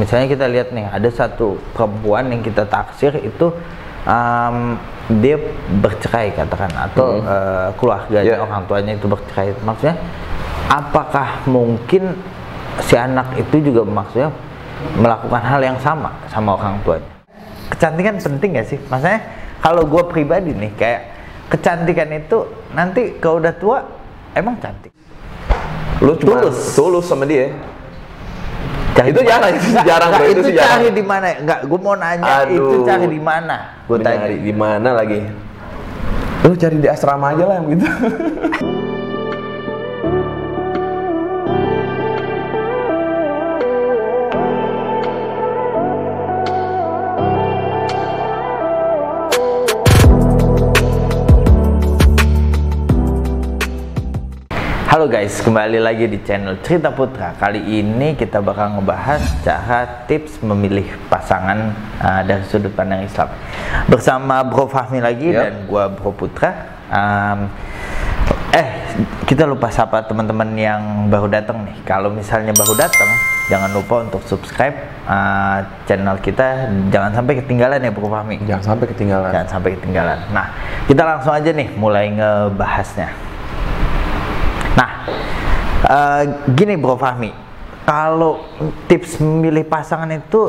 misalnya kita lihat nih ada satu perempuan yang kita taksir itu dia bercerai katakan atau keluarganya orang tuanya itu bercerai. Maksudnya apakah mungkin si anak itu juga maksudnya melakukan hal yang sama orang tuanya? Kecantikan penting gak sih? Maksudnya kalau gue pribadi nih kayak kecantikan itu nanti kalau udah tua emang cantik. Lu tulus sama dia. Cari itu jarang, bro. Itu cari di mana? Enggak, gue mau nanya. Aduh, itu cari di mana? Gue tanya. Cari di mana lagi? Lu cari di asrama aja lah gitu. Halo guys, kembali lagi di channel Cerita Putra. Kali ini kita bakal ngebahas cara tips memilih pasangan dari sudut pandang Islam bersama Bro Fahmi lagi dan gua Bro Putra. Kita lupa sapa teman-teman yang baru datang nih. Kalau misalnya baru datang, jangan lupa untuk subscribe channel kita. Jangan sampai ketinggalan ya Bro Fahmi. Jangan sampai ketinggalan. Nah, kita langsung aja nih mulai ngebahasnya. Nah, gini Bro Fahmi, kalau tips memilih pasangan itu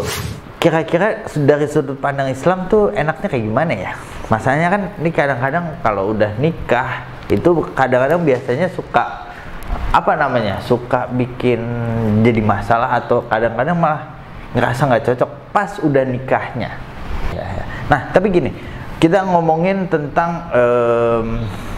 kira-kira dari sudut pandang Islam tuh enaknya kayak gimana ya? Masalahnya kan ini kadang-kadang kalau udah nikah itu kadang-kadang biasanya suka suka bikin jadi masalah atau kadang-kadang malah ngerasa nggak cocok pas udah nikahnya. Nah, tapi gini, kita ngomongin tentang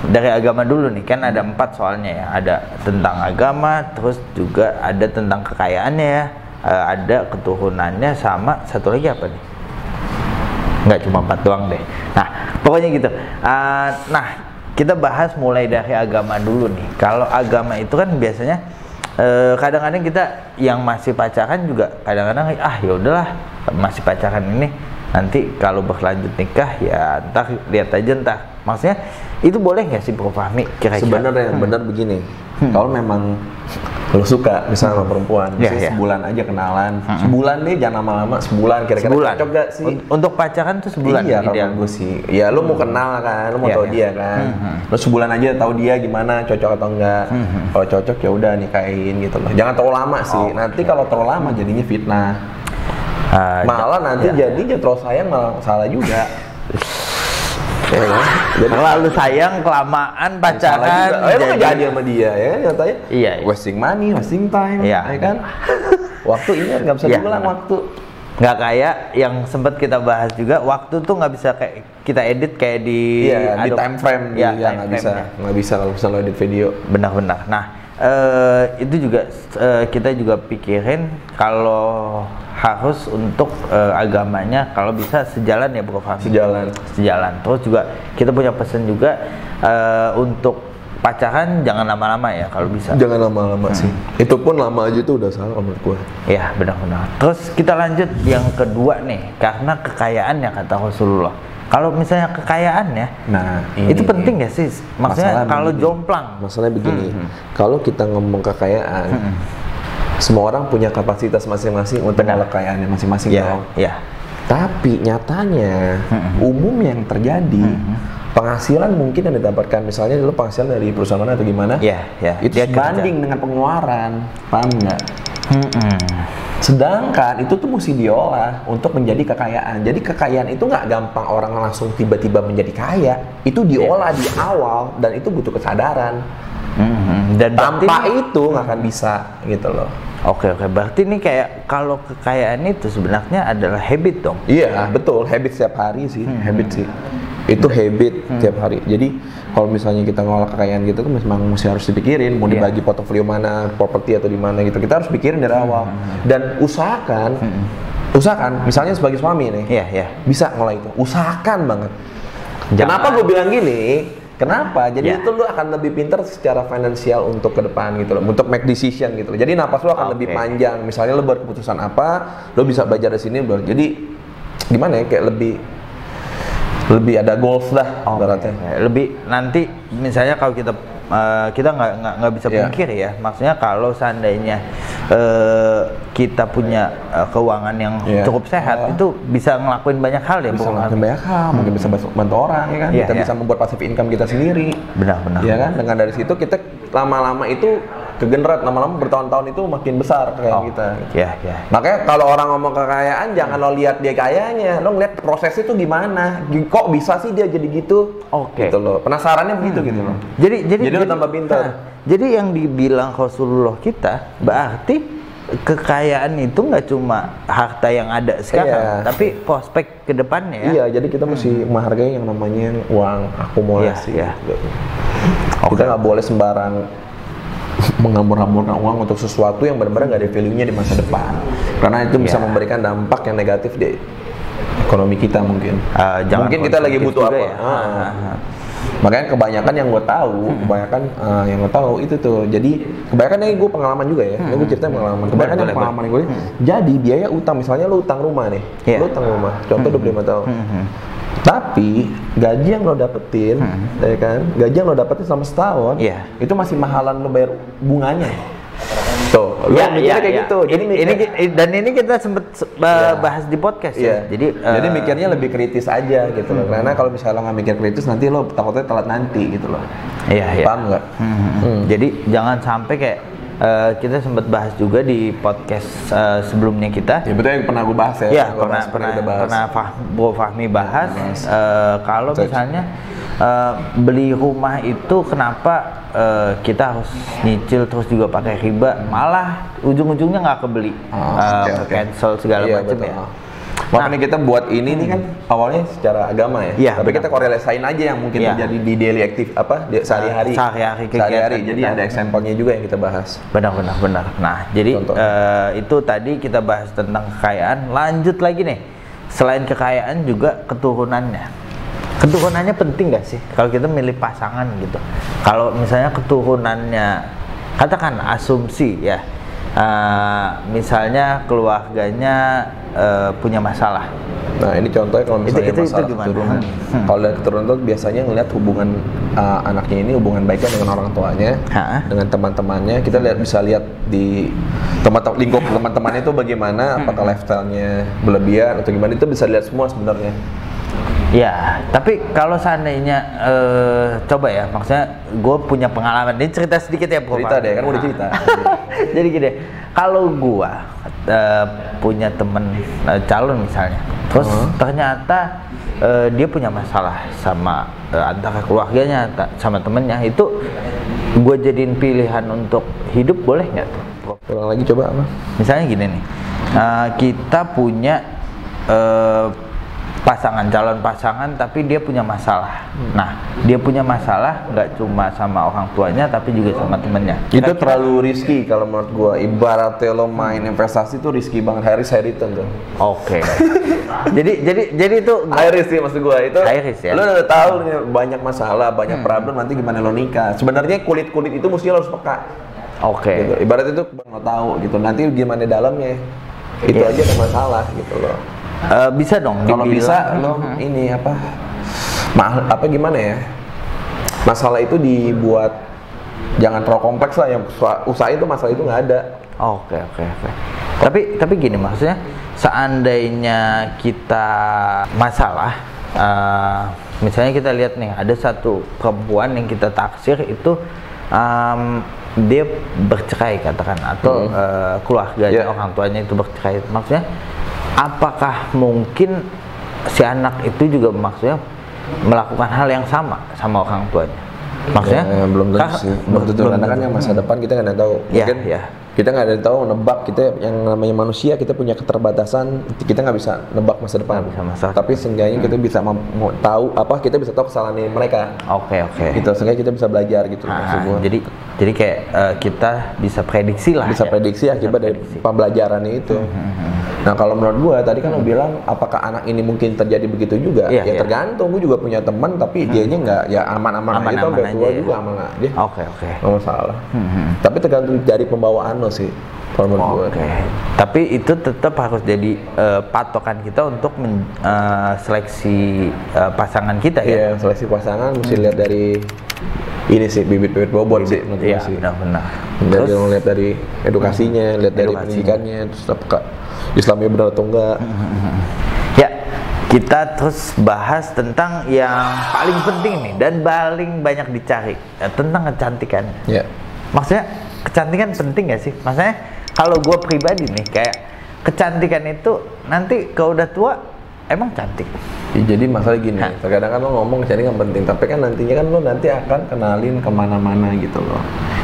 dari agama dulu nih, kan ada 4 soalnya ya. Ada tentang agama, terus juga ada tentang kekayaannya ya, ada keturunannya, sama satu lagi apa nih? Nggak cuma 4 doang deh. Nah, pokoknya gitu. Nah, kita bahas mulai dari agama dulu nih. Kalau agama itu kan biasanya kadang-kadang kita yang masih pacaran juga kadang-kadang ya udahlah masih pacaran ini, nanti kalau berlanjut nikah ya entar lihat aja entar. Maksudnya itu boleh nggak sih Bro Fahmi kira-kira? Sebenarnya yang benar begini, kalau memang lo suka misalnya sama perempuan, sebulan aja kenalan, sebulan nih, jangan lama-lama, sebulan kira-kira cocok gak sih? Untuk pacaran tuh sebulan? Iya, kalau gue sih, ya lo mau kenal kan, lo mau tahu dia kan, lo sebulan aja tahu dia gimana, cocok atau enggak. Kalau cocok ya udah nikahin gitu loh, jangan terlalu lama sih. Nanti kalau terlalu lama jadinya fitnah. Malah nanti jadi terlalu sayang malah salah juga. Jadi terlalu sayang kelamaan pacaran jadi sama dia ya kan, katanya wasting money, wasting time, ya kan. Waktu ini nggak bisa diulang waktu. Nggak kayak yang sempat kita bahas juga, waktu tuh nggak bisa kayak kita edit kayak di time frame nggak bisa kalau misalnya edit video. Benar-benar. Nah, itu juga kita juga pikirin kalau harus untuk agamanya kalau bisa sejalan ya Bro Fahmi. Sejalan. Terus juga kita punya pesan juga untuk pacaran jangan lama-lama ya kalau bisa. Jangan lama-lama sih. Itu pun lama aja tuh udah salah menurut gua. Ya, benar-benar. Terus kita lanjut yang kedua nih, karena kekayaan ya kata Rasulullah. Kalau misalnya kekayaan ya, itu penting ya sih? Maksudnya kalau jomplang. Masalahnya begini, kalau kita ngomong kekayaan, semua orang punya kapasitas masing-masing untuk kekayaannya masing-masing dong. Tapi nyatanya, umum yang terjadi, penghasilan mungkin yang didapatkan, misalnya dulu penghasilan dari perusahaan mana atau gimana, itu sebanding dengan pengeluaran, paham nggak? Sedangkan itu tuh mesti diolah untuk menjadi kekayaan. Jadi kekayaan itu nggak gampang orang langsung tiba-tiba menjadi kaya. Itu diolah di awal dan itu butuh kesadaran. Dan tanpa itu nggak akan bisa gitu loh. Oke, berarti ini kayak kalau kekayaan itu sebenarnya adalah habit dong? Iya, betul. Habit setiap hari sih, habit sih. Itu habit tiap hari. Jadi kalau misalnya kita ngolah kekayaan gitu kan memang mesti harus dipikirin mau dibagi portofolio mana, properti atau di mana gitu. Kita harus pikirin dari awal. Dan usahakan misalnya sebagai suami nih, bisa ngolah itu. Usahakan banget. Kenapa gue bilang gini? Kenapa? Jadi itu lu akan lebih pintar secara finansial untuk ke depan gitu loh, untuk make decision gitu loh. Jadi napas lu akan lebih panjang. Misalnya lu buat keputusan apa, lu bisa belajar di sini. Jadi gimana ya, kayak lebih ada goals lah berarti. Lebih nanti misalnya kalau kita nggak bisa pikir ya, maksudnya kalau seandainya kita punya keuangan yang cukup sehat, itu bisa ngelakuin banyak hal ya. Bisa ngelakuin banyak hal, mungkin bisa bantu orang ya kan. Kita bisa membuat passive income kita sendiri. Benar-benar. Ya kan, dengan dari situ kita lama-lama itu kegenerat, lama-lama bertahun-tahun itu makin besar kayak kita. Makanya kalau orang ngomong kekayaan, jangan lo lihat dia kayanya, lo ngeliat prosesnya tuh gimana. Kok bisa sih dia jadi gitu? Gitu loh. Penasarannya begitu gitu loh. Jadi lo tambah pintar. Jadi yang dibilang Rasulullah kita berarti kekayaan itu nggak cuma harta yang ada sekarang, tapi prospek ke depannya ya. Iya, jadi kita mesti menghargai yang namanya uang akumulasi. Kita nggak boleh sembarang menghambur-hamburkan uang untuk sesuatu yang benar-benar nggak ada value-nya di masa depan, karena itu bisa memberikan dampak yang negatif di ekonomi kita mungkin. Mungkin kita lagi butuh apa? Makanya kebanyakan yang gue tahu, itu tuh. Jadi kebanyakan ini gue pengalaman juga ya. Gue cerita pengalaman. Kebanyakan yang pengalaman gue. Jadi biaya utang, misalnya lo utang rumah nih, lo utang rumah, contoh 25 tahun. Tapi gaji yang lo dapetin, ya kan? Gaji yang lo dapetin selama setahun, itu masih mahalan lo bayar bunganya. Tuh, lo mikirnya kayak gitu. Jadi ini kita sempet bahas di podcast ya. Jadi mikirnya lebih kritis aja gitu loh. Karena kalau misalnya lo nggak mikir kritis, nanti lo takutnya telat nanti gitu loh. Paham nggak? Jadi jangan sampai kayak kita sempat bahas juga di podcast sebelumnya kita. Ya betul, yang pernah gue bahas ya. Pernah Bro Fahmi bahas. Kalau misalnya beli rumah itu kenapa kita harus nyicil terus juga pakai riba, malah ujung-ujungnya nggak kebeli, cancel segala macam ya. Makanya kita buat ini nih kan awalnya secara agama ya. Tapi kita korelasiin aja yang mungkin terjadi di daily active sehari-hari. Jadi ada example-nya juga yang kita bahas. Benar. Nah, jadi itu tadi kita bahas tentang kekayaan. Lanjut lagi nih. Selain kekayaan juga keturunannya. Keturunannya penting gak sih kalau kita milih pasangan gitu? Kalau misalnya keturunannya, katakan asumsi ya, misalnya keluarganya punya masalah. Nah ini contohnya kalau misalnya masalah keturunan. Kalau dari keturunan itu biasanya ngeliat hubungan anaknya ini hubungan baiknya dengan orang tuanya, dengan teman-temannya. Kita bisa lihat di lingkup teman-temannya itu bagaimana, apakah lifestyle-nya berlebihan atau gimana, itu bisa lihat semua sebenarnya. Ya, tapi kalau seandainya coba ya, maksudnya gue punya pengalaman, ini cerita sedikit ya Bro. Cerita deh, kan udah cerita. Jadi gini, kalau gue punya temen calon misalnya, terus ternyata dia punya masalah sama antara keluarganya sama temennya, itu gue jadiin pilihan untuk hidup boleh nggak tuh? Ulang lagi coba apa? Misalnya gini nih, kita punya calon pasangan tapi dia punya masalah. Nah, dia punya masalah nggak cuma sama orang tuanya tapi juga sama temennya. Itu terlalu risky kalau menurut gua. Ibaratnya lo main investasi tuh risky banget, high risk high return tuh. jadi itu high risk sih maksud gua. Itu high risk ya. Lo udah tahu nih banyak masalah, banyak problem, nanti gimana lo nikah. Sebenarnya kulit itu mesti lo harus peka. Gitu. Ibarat itu lo tahu gitu. Nanti gimana dalamnya. Itu aja ada masalah gitu loh. Bisa dong kalau bisa lo ini gimana ya, masalah itu dibuat jangan terlalu kompleks lah, yang usahain itu masalah itu nggak ada. Tapi gini, maksudnya seandainya kita masalah, misalnya kita lihat nih ada satu perempuan yang kita taksir itu dia bercerai katakan, atau keluarganya orang tuanya itu bercerai, maksudnya apakah mungkin si anak itu juga maksudnya melakukan hal yang sama orang tuanya? Maksudnya belum tentu karena kan yang masa depan kita nggak ada tahu. Mungkin kita nggak ada tahu, nebak. Kita yang namanya manusia, kita punya keterbatasan, kita nggak bisa nebak masa depan. Tapi seenggaknya kita bisa tahu kita bisa tahu kesalahan mereka. Gitu, seenggaknya kita bisa belajar gitu. Jadi kayak kita bisa prediksi lah. Bisa prediksi akibat dari pembelajarannya itu. Nah kalau menurut gua tadi kan lo bilang apakah anak ini mungkin terjadi begitu juga? Ya tergantung. Gua juga punya teman tapi dianya nggak, ya aman-aman aja, sampai tua juga aman aja. Nggak masalah. Tapi tergantung dari pembawaan lo sih. kalau menurut gue. Tapi itu tetap harus jadi patokan kita untuk seleksi pasangan kita ya. Iya, seleksi pasangan mesti lihat dari ini sih, bibit-bibit bobot sih menurut gue sih. Benar-benar. Terus lihat dari edukasinya, lihat dari pendidikannya, terus apakah Islamnya benar atau enggak. Ya, kita terus bahas tentang yang paling penting nih dan paling banyak dicari, tentang kecantikan. Ya. Maksudnya kecantikan penting gak sih? Maksudnya kalau gue pribadi nih, kayak kecantikan itu nanti kalau udah tua emang cantik. Ya, jadi masalah gini, terkadang kan lo ngomong kecantikan penting, tapi kan nantinya kan lo nanti akan kenalin kemana-mana gitu loh,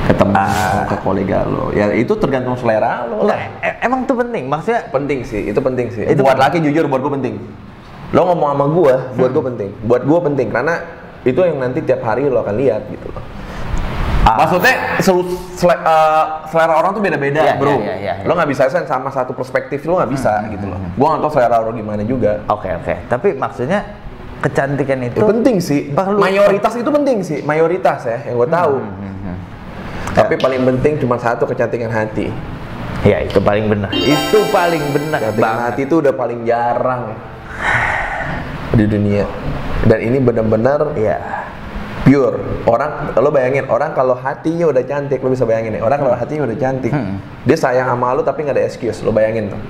ke teman, ke kolega lo. Ya itu tergantung selera lo lah. Emang tuh penting, maksudnya penting sih, itu penting sih. Itu buat laki jujur, buat gue penting. Lo ngomong sama gue, buat gue penting. Buat gue penting karena itu yang nanti tiap hari lo akan lihat gitu loh. Maksudnya selera orang tuh beda-beda, bro. Lo nggak bisa sama satu perspektif, lo nggak bisa gitu loh. Gua nggak tahu selera orang gimana juga. Oke. Tapi maksudnya kecantikan itu penting sih. Mayoritas itu penting sih, mayoritas ya yang gue tahu. Tapi paling penting cuma satu, kecantikan hati. Ya itu paling benar. Itu paling benar. Kecantikan hati itu udah paling jarang di dunia. Dan ini benar-benar pure. Orang, lo bayangin, orang kalau hatinya udah cantik, lo bisa bayangin nih, orang kalau hatinya udah cantik, dia sayang sama lo tapi nggak ada excuse, lo bayangin tuh.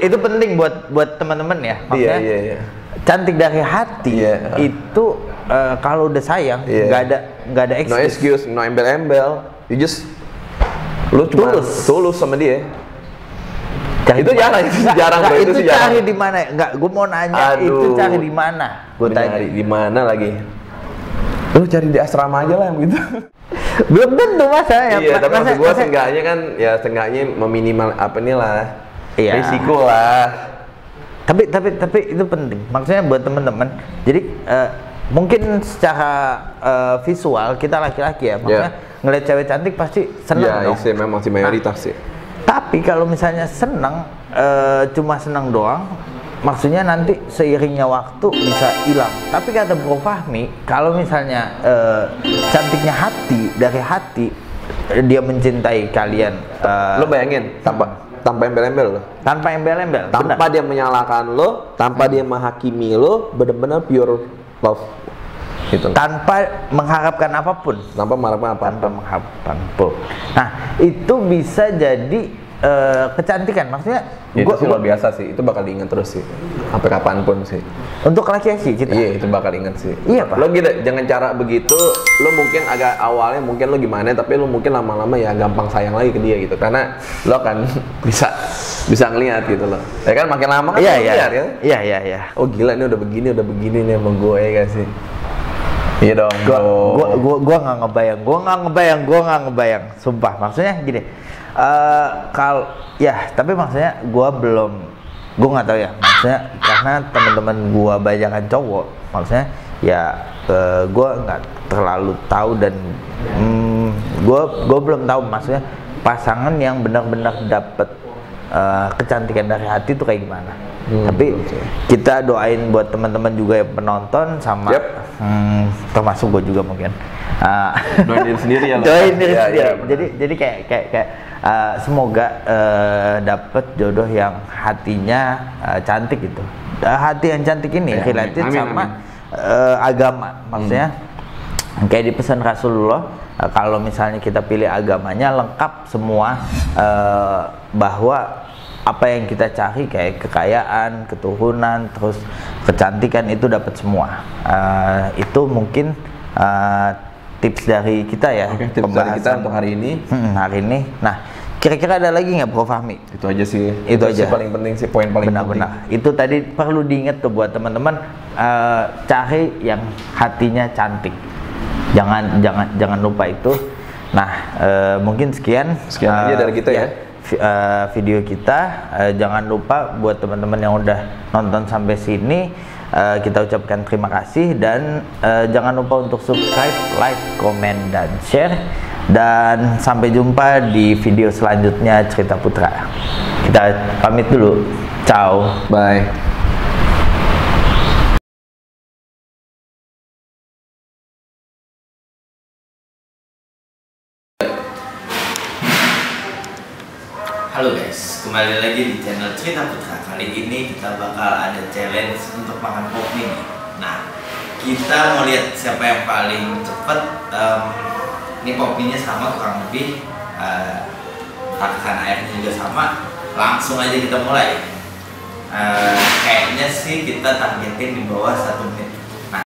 Itu penting buat teman-teman ya. Maksudnya, iya. Cantik dari hati itu kalau udah sayang nggak ada excuse. No excuse, no embel-embel, you just lo cuma tulus sama dia. Itu jarang bro. Itu cari di mana? Enggak, gue mau nanya. Itu cari di mana? Gue tanya di mana lagi? Lu cari di asrama aja lah gitu. Belum tentu ya. Iya, tapi maksud gue seenggaknya kan ya seenggaknya meminimal risiko lah. Tapi itu penting. Maksudnya buat teman-teman. Jadi mungkin secara visual kita laki-laki ya. Maksudnya ngeliat cewek cantik pasti senang dong. Iya, memang sih mayoritas sih. Tapi kalau misalnya senang, cuma senang doang, maksudnya nanti seiringnya waktu bisa hilang. Tapi kata Bro Fahmi, kalau misalnya cantiknya hati, dari hati, dia mencintai kalian. Lo bayangin, tanpa embel-embel lo. Tanpa embel-embel. Tanpa dia menyalahkan lo, tanpa dia menghakimi lo, benar-benar pure love. Gitu. Tanpa mengharapkan apapun. Tanpa mengharapkan apapun. Nah, itu bisa jadi kecantikan. Maksudnya itu luar biasa sih. Itu bakal diingat terus sih. Sampai kapanpun sih. Untuk laki-laki kita. Iya, itu bakal ingat sih. Iya, Pak. Lo gitu, jangan cara begitu. Lo mungkin agak awalnya mungkin lo gimana, tapi lo mungkin lama-lama ya gampang sayang lagi ke dia gitu. Karena lo kan bisa ngelihat gitu loh. Ya kan makin lama kan lihat kan? Iya. Oh gila, ini udah begini nih sama gue ya gak sih? Iya dong. Gua nggak ngebayang. Sumpah. Maksudnya gini. Tapi maksudnya gue nggak tahu ya. Maksudnya karena teman-teman gue banyakan cowok. Maksudnya gue nggak terlalu tahu dan gue belum tahu maksudnya pasangan yang benar-benar dapet kecantikan dari hati itu kayak gimana. Tapi kita doain buat teman-teman juga yang penonton sama termasuk gue juga mungkin. Doain diri sendiri ya. Doain diri sendiri. Jadi kayak semoga dapet jodoh yang hatinya cantik gitu. Hati yang cantik ini related sama agama. Maksudnya kayak di pesan Rasulullah, kalau misalnya kita pilih agamanya lengkap semua, bahwa apa yang kita cari kayak kekayaan, keturunan, terus kecantikan itu dapat semua. Itu mungkin tips dari kita ya. Tips dari kita untuk hari ini. Hari ini. Nah, kira-kira ada lagi nggak Bro Fahmi? Itu aja sih. Itu aja. Paling penting sih, poin paling penting. Itu tadi perlu diingat tuh buat teman-teman, cari yang hatinya cantik. Jangan lupa itu. Nah, mungkin sekian aja dari kita ya. Video kita. Jangan lupa buat teman-teman yang udah nonton sampai sini, kita ucapkan terima kasih dan jangan lupa untuk subscribe, like, komen, dan share. Dan sampai jumpa di video selanjutnya Cerita Putra. Kita pamit dulu. Ciao. Bye. kembali lagi di channel Cerita Putra. Kali ini kita bakal ada challenge untuk makan pop mie. Nah, kita mau lihat siapa yang paling cepet. Ini pop mie-nya sama kurang lebih, takaran airnya juga sama. Langsung aja kita mulai. Kayaknya sih kita targetin di bawah 1 menit